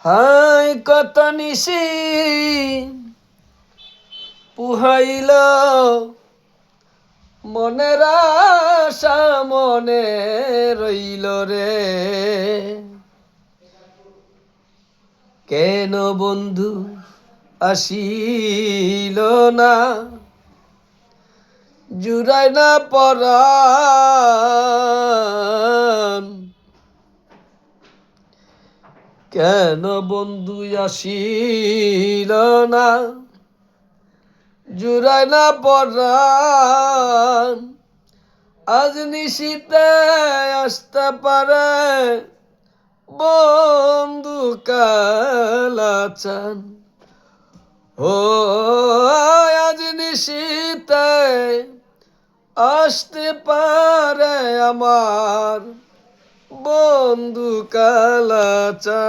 High কত নিশি পুহাইল মনের আশা মনে রইল রে। কেন বন্ধু আসিল না, জুড়ায় না পরাণ। কেন বন্ধু আসিল না, জুড়ায় না পরাণ। আজ নিশীতে আসতে পারে বন্ধু কালাচান। ও আজ নিশীতে আসতে পারে আমার বন্ধু কালাচান।